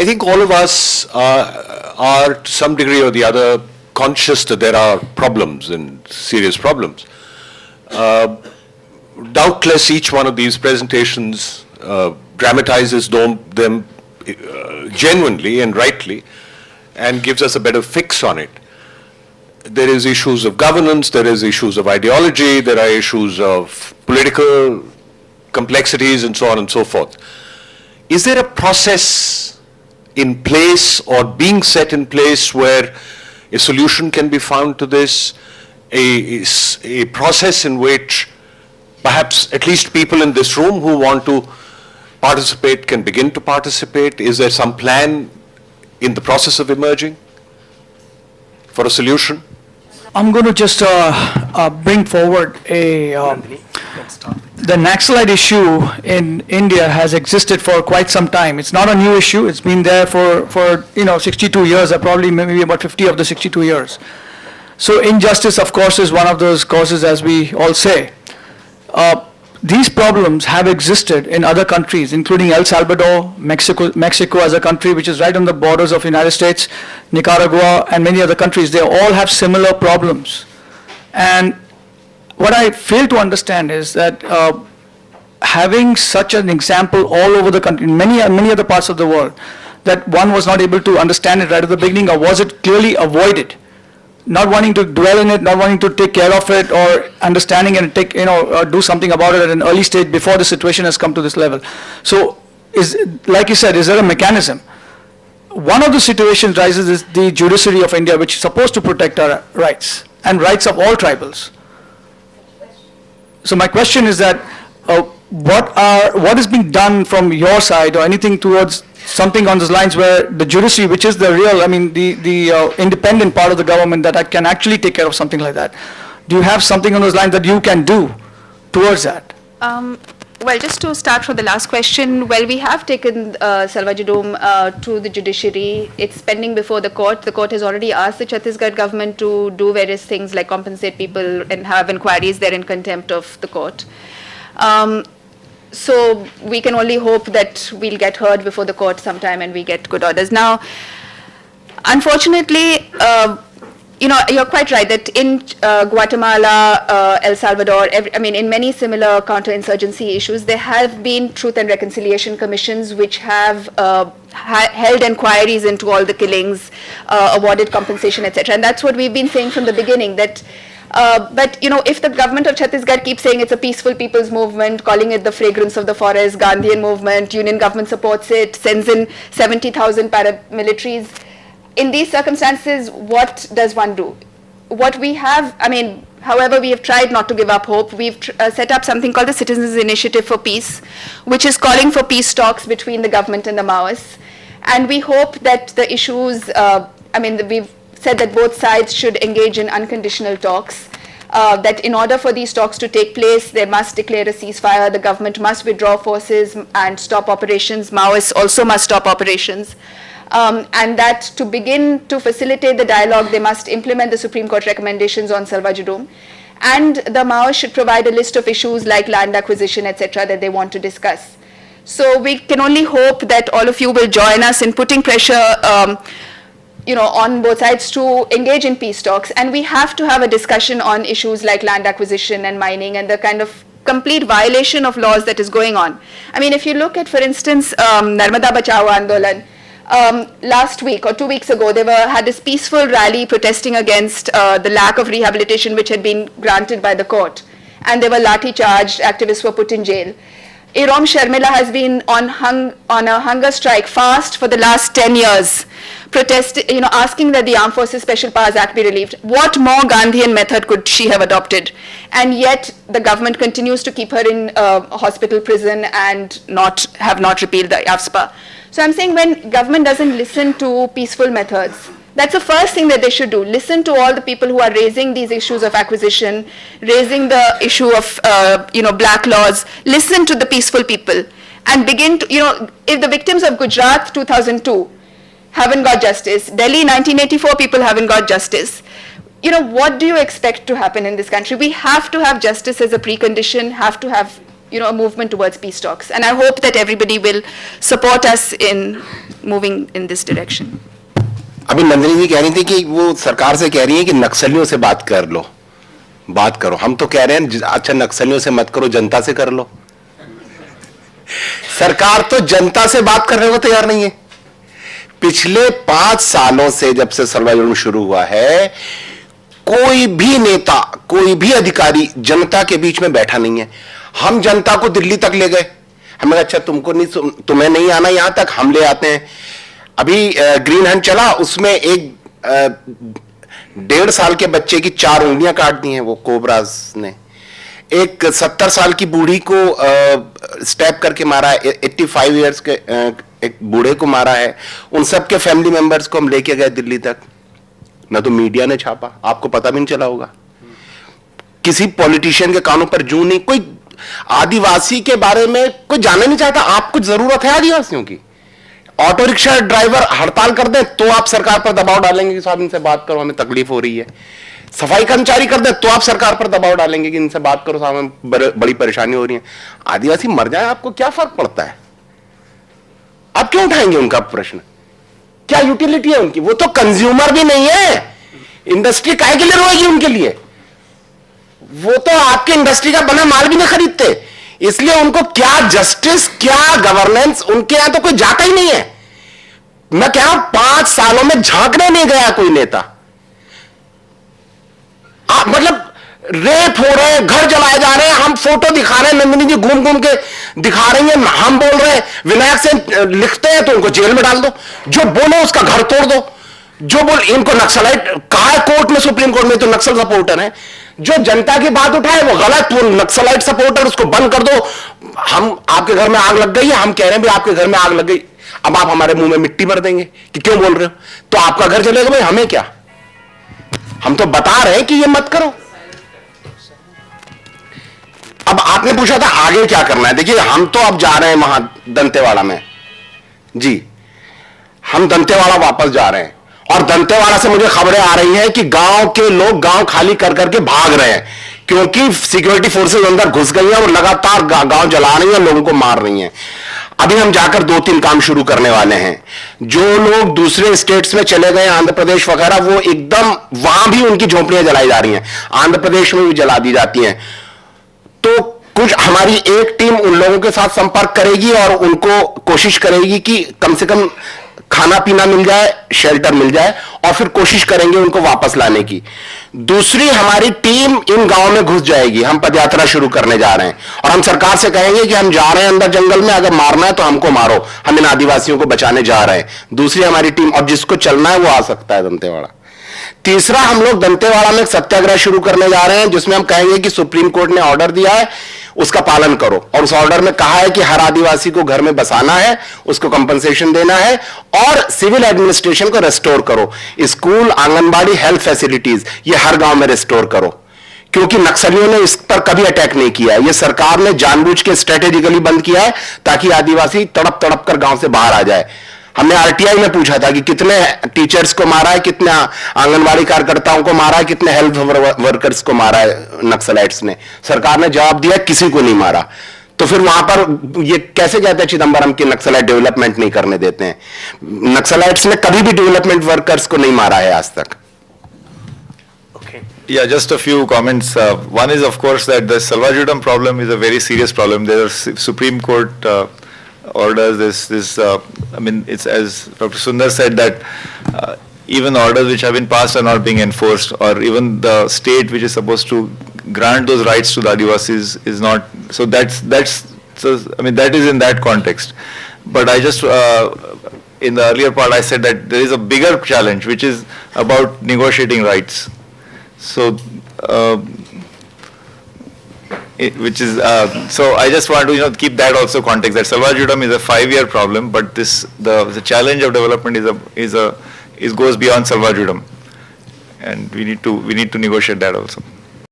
I think all of us are to some degree or the other conscious that there are problems and serious problems. Doubtless each one of these presentations dramatizes them genuinely and rightly and gives us a better fix on it. There is issues of governance, there is issues of ideology, there are issues of political complexities and so on and so forth. Is there a process in place or being set in place where a solution can be found to this, a process in which perhaps at least people in this room who want to participate can begin to participate? Is there some plan in the process of emerging for a solution? I'm going to just bring forward the Naxalite issue in India has existed for quite some time. It's not a new issue. It's been there for 62 years, or probably maybe about 50 of the 62 years. So injustice, of course, is one of those causes, as we all say. These problems have existed in other countries, including El Salvador, Mexico as a country which is right on the borders of the United States, Nicaragua, and many other countries. They all have similar problems. And what I fail to understand is that having such an example all over the country, in many other parts of the world, that one was not able to understand it right at the beginning, or was it clearly avoided? Not wanting to dwell in it, not wanting to take care of it, or understanding and do something about it at an early stage before the situation has come to this level. So, like you said, is there a mechanism? One of the situations rises is the judiciary of India, which is supposed to protect our rights and rights of all tribals. So my question is that what is being done from your side, or anything towards something on those lines where the judiciary, which is the real, the independent part of the government that can actually take care of something like that. Do you have something on those lines that you can do towards that? Well, just to start from the last question, well, we have taken Salwa Judum to the judiciary. It's pending before the court. The court has already asked the Chhattisgarh government to do various things like compensate people and have inquiries. They're in contempt of the court. So we can only hope that we'll get heard before the court sometime and we get good orders. Now, unfortunately, you're quite right that in Guatemala, El Salvador, in many similar counterinsurgency issues, there have been truth and reconciliation commissions which have held inquiries into all the killings, awarded compensation, etc. And that's what we've been saying from the beginning, that but if the government of Chhattisgarh keeps saying it's a peaceful people's movement, calling it the fragrance of the forest, Gandhian movement, union government supports it, sends in 70,000 paramilitaries, in these circumstances, what does one do? What we have, however, we have tried not to give up hope. We've set up something called the Citizens Initiative for Peace, which is calling for peace talks between the government and the Maoists. And we hope that the issues, we've said that both sides should engage in unconditional talks, that in order for these talks to take place, they must declare a ceasefire, the government must withdraw forces and stop operations, Maoists also must stop operations, and that to begin to facilitate the dialogue, they must implement the Supreme Court recommendations on Salwa Judum, and the Maoists should provide a list of issues like land acquisition, etc., that they want to discuss. So we can only hope that all of you will join us in putting pressure on both sides to engage in peace talks, and we have to have a discussion on issues like land acquisition and mining and the kind of complete violation of laws that is going on. If you look at, for instance, Narmada Bachao Andolan, last week or 2 weeks ago, they had this peaceful rally protesting against the lack of rehabilitation which had been granted by the court, and they were lathi charged, activists were put in jail. Irom Sharmila has been on a hunger strike fast for the last 10 years, asking that the Armed Forces Special Powers Act be relieved. What more Gandhian method could she have adopted? And yet the government continues to keep her in hospital prison and have not repealed the AFSPA. So I'm saying when government doesn't listen to peaceful methods, that's the first thing that they should do. Listen to all the people who are raising these issues of acquisition, raising the issue of black laws. Listen to the peaceful people and begin to, if the victims of Gujarat 2002 haven't got justice, Delhi 1984 people haven't got justice, what do you expect to happen in this country? We have to have justice as a precondition, have to have a movement towards peace talks. And I hope that everybody will support us in moving in this direction. अभी नंदिनी जी कह रही थी कि वो सरकार से कह रही है कि नक्सलियों से बात कर लो, बात करो। हम तो कह रहे हैं अच्छा नक्सलियों से मत करो, जनता से कर लो। सरकार तो जनता से बात करने को तैयार नहीं है। पिछले 5 सालों से जब से सलवा जुल्म शुरू हुआ है, कोई भी नेता, कोई भी अधिकारी जनता के बीच में बैठा नहीं है। हम जनता को दिल्ली तक ले गए, हमें अच्छा तुम्हें नहीं आना यहां तक, हम ले आते हैं। अभी ग्रीन हैंड चला, उसमें एक 1.5 साल के बच्चे की 4 उंगलियां काट दी हैं वो कोबराज ने। एक 70 साल की बूढ़ी को स्टैप करके मारा है, 85 इयर्स के एक बूढ़े को मारा है। उन सब के फैमिली मेंबर्स को हम लेके गए दिल्ली तक, ना तो मीडिया ने छापा, आपको पता भी नहीं चला होगा। किसी पॉलिटिशियन के कानों पर जूं नहीं, कोई आदिवासी के बारे में कोई जानना नहीं चाहता। आपको जरूरत है आदिवासियों की? ऑटो रिक्शा ड्राइवर हड़ताल कर दें तो आप सरकार पर दबाव डालेंगे कि साहब इनसे बात करो, हमें तकलीफ हो रही है। सफाई कर्मचारी कर दें तो आप सरकार पर दबाव डालेंगे कि इनसे बात करो साहब, हमें बड़ी परेशानी हो रही है। आदिवासी मर जाए आपको क्या फर्क पड़ता है? आप क्यों उठाएंगे उनका प्रश्न? क्या यूटिलिटी है उनकी? वो तो कंज्यूमर भी नहीं है। इंडस्ट्री काहे के लिए रोएगी उनके लिए? वो तो आपकी इंडस्ट्री का बना माल भी नहीं खरीदते। इसलिए उनको क्या जस्टिस, क्या गवर्नेंस, उनके यहां तो कोई जाता ही नहीं है। मैं कह रहा हूं 5 सालों में झांकने नहीं गया कोई नेता। मतलब रेप हो रहे हैं, घर जलाए जा रहे हैं, हम फोटो दिखा रहे हैं, नंदिनी जी घूम घूम के दिखा रही हैं, हम बोल रहे हैं। विनायक से लिखते हैं तो उनको जेल में डाल दो, जो बोलो उसका घर तोड़ दो, जो बोल इनको नक्सलाइट कहा है कोर्ट में, सुप्रीम कोर्ट में तो नक्सल सपोर्टर है। जो जनता की बात उठाए वो गलत, वो नक्सलाइट सपोर्टर, उसको बंद कर दो। हम आपके घर में आग लग गई है, हम कह रहे हैं भी आपके घर में आग लग गई, अब आप हमारे मुंह में मिट्टी भर देंगे कि क्यों बोल रहे हो? तो आपका घर जलेगा भाई, हमें क्या? हम तो बता रहे हैं कि ये मत करो। अब आपने पूछा था आगे क्या करना है। देखिए हम तो अब जा रहे हैं वहां दंतेवाड़ा में जी, हम दंतेवाड़ा वापस जा रहे हैं और दंतेवाड़ा से मुझे खबरें आ रही हैं कि गांव के लोग गांव खाली कर करके भाग रहे हैं क्योंकि सिक्योरिटी फोर्सेस अंदर घुस गई हैं और लगातार गांव जला रही हैं, लोगों को मार रही हैं। अभी हम जाकर 2-3 काम शुरू करने वाले हैं। जो लोग दूसरे स्टेट्स में चले गए, आंध्र प्रदेश वगैरह, वो एकदम वहां भी उनकी झोंपड़ियां जलाई जा रही हैं, आंध्र प्रदेश में भी जला दी जाती हैं। तो कुछ हमारी एक टीम उन लोगों के साथ संपर्क करेगी और उनको कोशिश करेगी कि कम से कम खाना पीना मिल जाए, शेल्टर मिल जाए, और फिर कोशिश करेंगे उनको वापस लाने की। दूसरी हमारी टीम इन गांव में घुस जाएगी। हम पदयात्रा शुरू करने जा रहे हैं और हम सरकार से कहेंगे कि हम जा रहे हैं अंदर जंगल में, अगर मारना है तो हमको मारो, हम इन आदिवासियों को बचाने जा रहे हैं। दूसरी हमारी टीम, और जिसको चलना है वो आ सकता है दंतेवाड़ा। तीसरा, हम लोग दंतेवाड़ा में एक सत्याग्रह शुरू करने जा रहे हैं जिसमें हम कहेंगे कि सुप्रीम कोर्ट ने ऑर्डर दिया है, उसका पालन करो। और उस ऑर्डर में कहा है कि हर आदिवासी को घर में बसाना है, उसको कंपनसेशन देना है और सिविल एडमिनिस्ट्रेशन को रेस्टोर करो। स्कूल, आंगनबाड़ी, हेल्थ फैसिलिटीज ये हर गांव में रेस्टोर करो, क्योंकि नक्सलियों ने इस पर कभी अटैक नहीं किया है। ये सरकार ने जानबूझ के स्ट्रेटेजिकली बंद किया है ताकि आदिवासी तड़प तड़प कर गांव से बाहर आ जाए। हमने आरटीआई में पूछा था कि कितने टीचर्स को मारा है, कितने आंगनबाड़ी कार्यकर्ताओं को मारा है, कितने हेल्थ वर्कर्स को मारा है नक्सलाइट्स ने। सरकार ने जवाब दिया किसी को नहीं मारा। तो फिर वहां पर ये कैसे कहते हैं चिदंबरम की नक्सलाइट डेवलपमेंट नहीं करने देते हैं? नक्सलाइट्स ने कभी भी डेवलपमेंट वर्कर्स को नहीं मारा है आज तक। Yeah, just a few comments. One is, of course, that the Salwa Judum problem is a very serious problem. There are Supreme Court orders. I mean, it's as Dr. Sundar said that even orders which have been passed are not being enforced, or even the state which is supposed to grant those rights to the Adivasis is not. So I mean, that is in that context. But I just, in the earlier part, I said that there is a bigger challenge which is about negotiating rights. So, so I just want to keep that also context, that Salwa Judum is a 5-year problem, but the challenge of development goes beyond Salwa Judum, and we need to negotiate that also.